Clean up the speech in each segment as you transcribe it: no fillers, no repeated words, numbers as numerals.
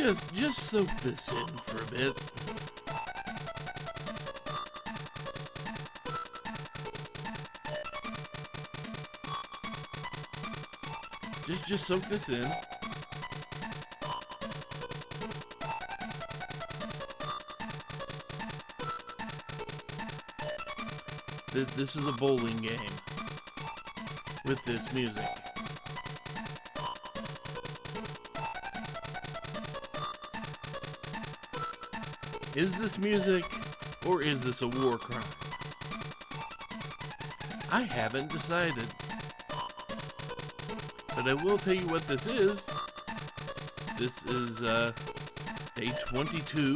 Just soak this in for a bit. Just soak this in. This is a bowling game with this music. Is this music, or is this a war crime? I haven't decided. But I will tell you what this is. This is day 22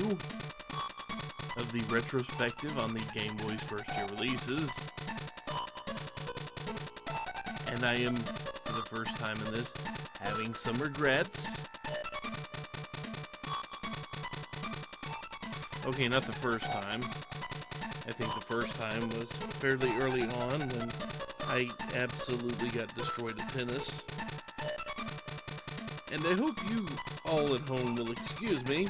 of the retrospective on the Game Boy's first year releases. And I am, for the first time in this, having some regrets. Okay, not the first time. I think the first time was fairly early on when I absolutely got destroyed at tennis. And I hope you all at home will excuse me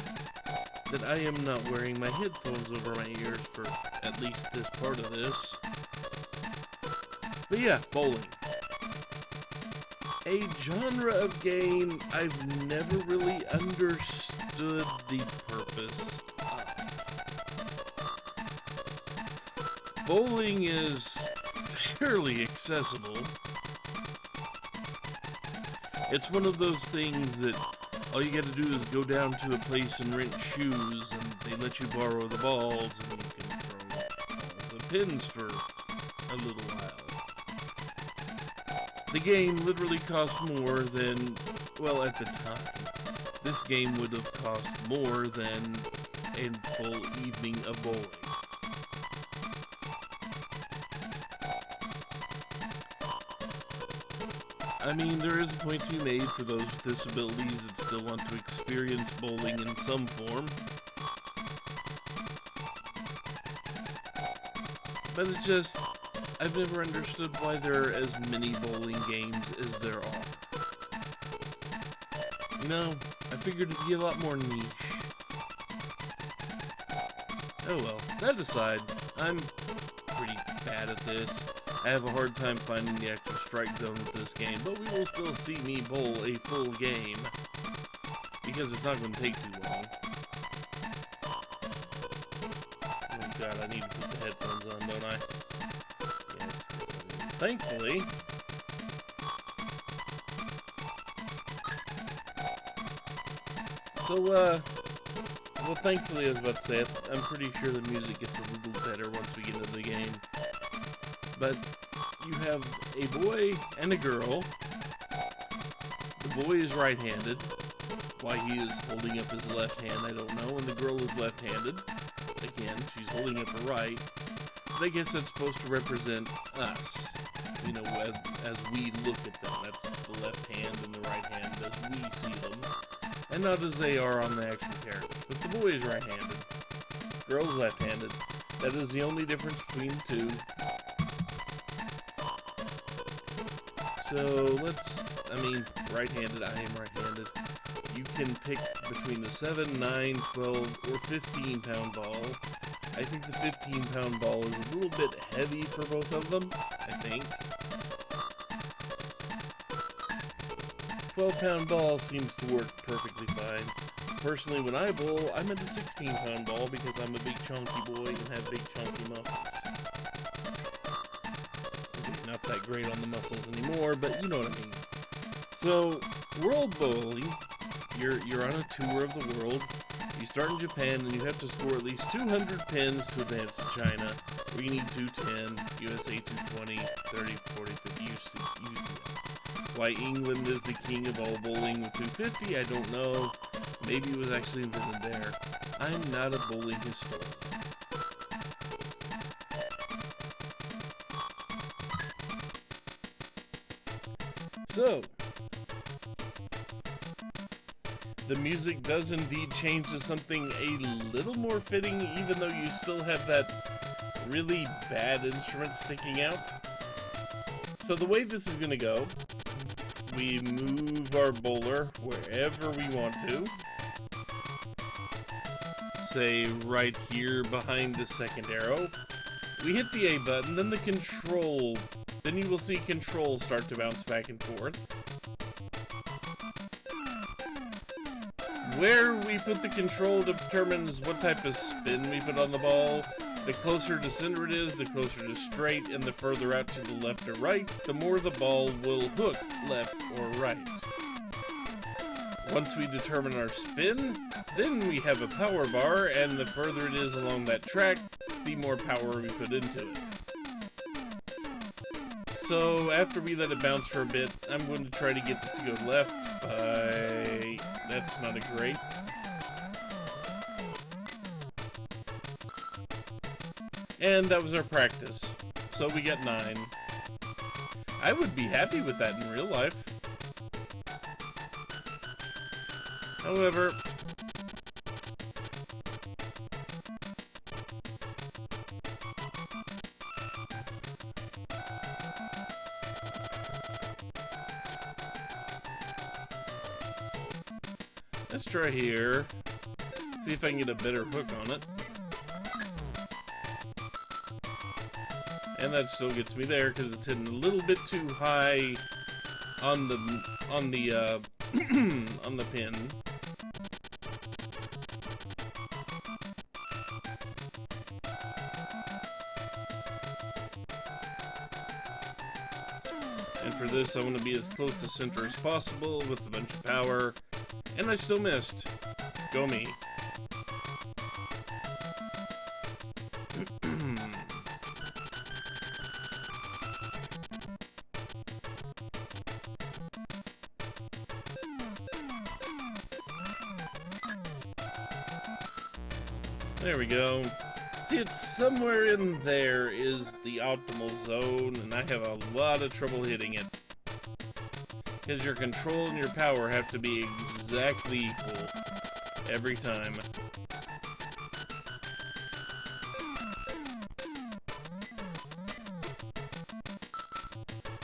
that I am not wearing my headphones over my ears for at least this part of this. But yeah, bowling. A genre of game I've never really understood the purpose of. Bowling is fairly accessible. It's one of those things that all you gotta do is go down to a place and rent shoes, and they let you borrow the balls, and you can throw balls and pins for a little while. The game literally cost more than, well, at the time, this game would have cost more than a full evening of bowling. I mean, there is a point to be made for those with disabilities that still want to experience bowling in some form. But it's just, I've never understood why there are as many bowling games as there are. You know, I figured it'd be a lot more niche. Oh well, that aside, I'm pretty bad at this. I have a hard time finding the actual strike zone with this game, but we will still see me bowl a full game, because it's not going to take too long. Oh god, I need to put the headphones on, don't I? Yes. Thankfully, well, thankfully, I was about to say, I'm pretty sure the music gets a little better once we get into the game. But you have a boy and a girl. The boy is right-handed. Why he is holding up his left hand, I don't know. And the girl is left-handed. Again, she's holding up her right. But I guess that's supposed to represent us. You know, as we look at them. That's the left hand and the right hand as we see them. And not as they are on the actual characters. But the boy is right-handed. Girl's left-handed. That is the only difference between the two. So right-handed, I am right-handed. You can pick between the 7, 9, 12, or 15 pound ball. I think the 15 pound ball is a little bit heavy for both of them, I think. 12 pound ball seems to work perfectly fine. Personally, when I bowl, I'm into 16 pound ball because I'm a big chunky boy and have big chunky muscles. Not that great on the muscles anymore, but you know what I mean. So, world bowling, you're on a tour of the world. You start in Japan, and you have to score at least 200 pins to advance to China, where you need 210, USA 220, 30, 40, 50, UCM. Why England is the king of all bowling with 250, I don't know. Maybe it was actually invented there. I'm not a bowling historian. So, the music does indeed change to something a little more fitting, even though you still have that really bad instrument sticking out. So the way this is going to go, we move our bowler wherever we want to. say, right here behind the second arrow. We hit the A button, then the control, then you will see control start to bounce back and forth. Where we put the control determines what type of spin we put on the ball. The closer to center it is, the closer to straight, and the further out to the left or right, the more the ball will hook left or right. Once we determine our spin, then we have a power bar, and the further it is along that track, the more power we put into it. So after we let it bounce for a bit, I'm going to try to get it to go left by... That's not a great. And that was our practice. So we got 9. I would be happy with that in real life. However, let's try here. See if I can get a better hook on it. And that still gets me there because it's hitting a little bit too high on the on the pin. And for this, I want to be as close to center as possible with a bunch of power. And I still missed. Go me. There we go. See, it's somewhere in there is the optimal zone, and I have a lot of trouble hitting it. Because your control and your power have to be exactly equal every time.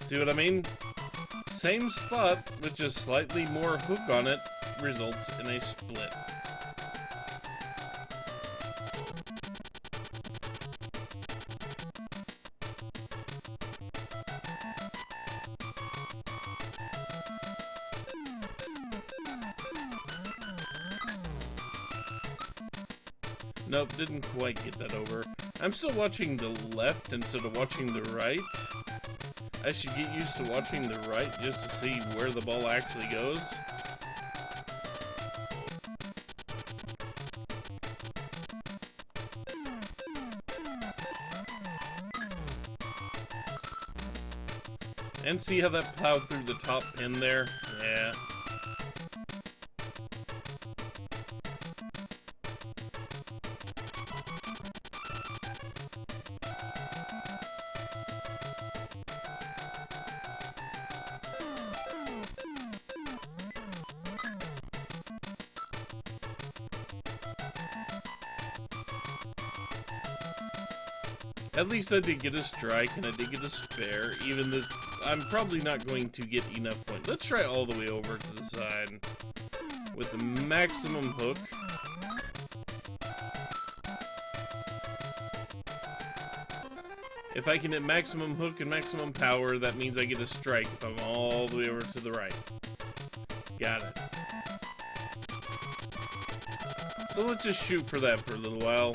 See what I mean? Same spot with just slightly more hook on it results in a split. Nope, didn't quite get that over. I'm still watching the left instead of watching the right. I should get used to watching the right just to see where the ball actually goes. And see how that plowed through the top pin there? Yeah. At least I did get a strike, and I did get a spare, even though I'm probably not going to get enough points. Let's try all the way over to the side with the maximum hook. If I can hit maximum hook and maximum power, that means I get a strike if I'm all the way over to the right. Got it. So let's just shoot for that for a little while.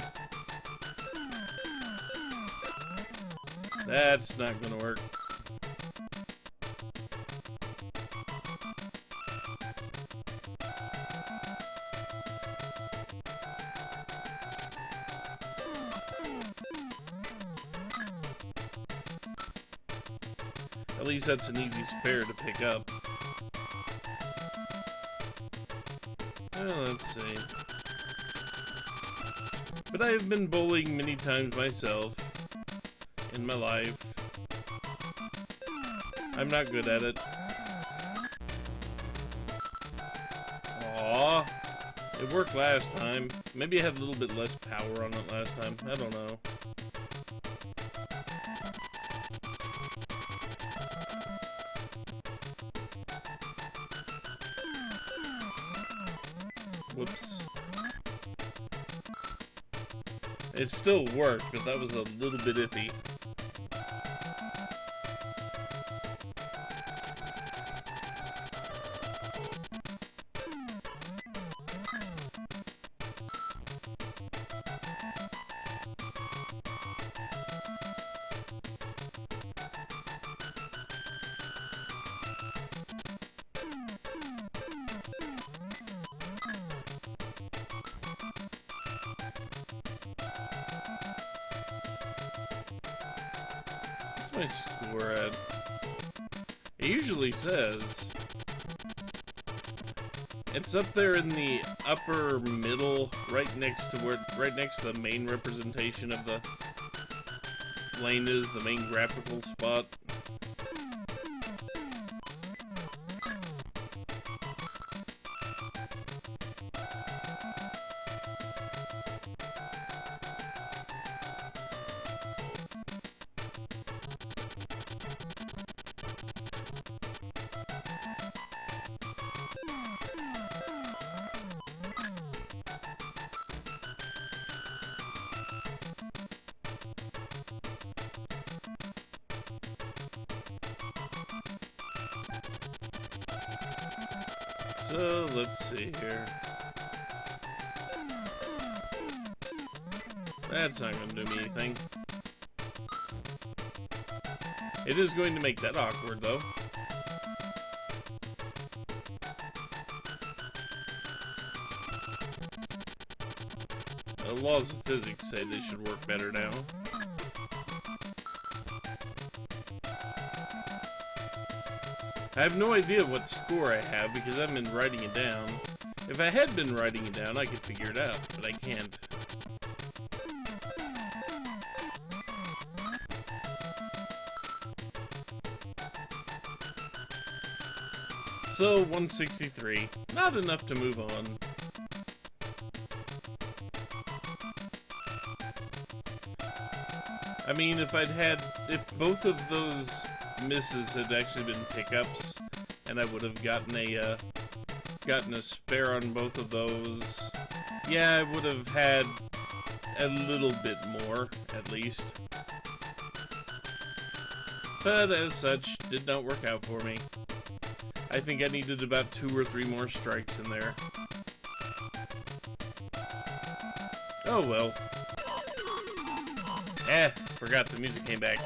That's not gonna work. At least that's an easy spare to pick up. Well, let's see. But I have been bowling many times myself in my life. I'm not good at it. Aww. It worked last time. Maybe I had a little bit less power on it last time. I don't know. Whoops. It still worked, but that was a little bit iffy. My score at? It usually says it's up there in the upper middle, right next to the main representation of the lane is, the main graphical spot. So, let's see here. That's not going to do me anything. It is going to make that awkward, though. The laws of physics say this should work better now. I have no idea what score I have because I haven't been writing it down. If I had been writing it down, I could figure it out, but I can't. So, 163. Not enough to move on. I mean, if both of those misses had actually been pickups, and I would have gotten a spare on both of those, yeah, I would have had a little bit more, at least. But as such, did not work out for me. I think I needed about 2 or 3 more strikes in there. Oh well. Forgot the music came back.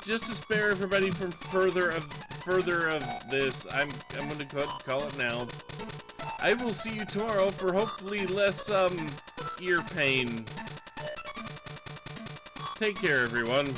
Just to spare everybody from further of this, I'm gonna call it now. I will see you tomorrow for hopefully less ear pain. Take care, everyone.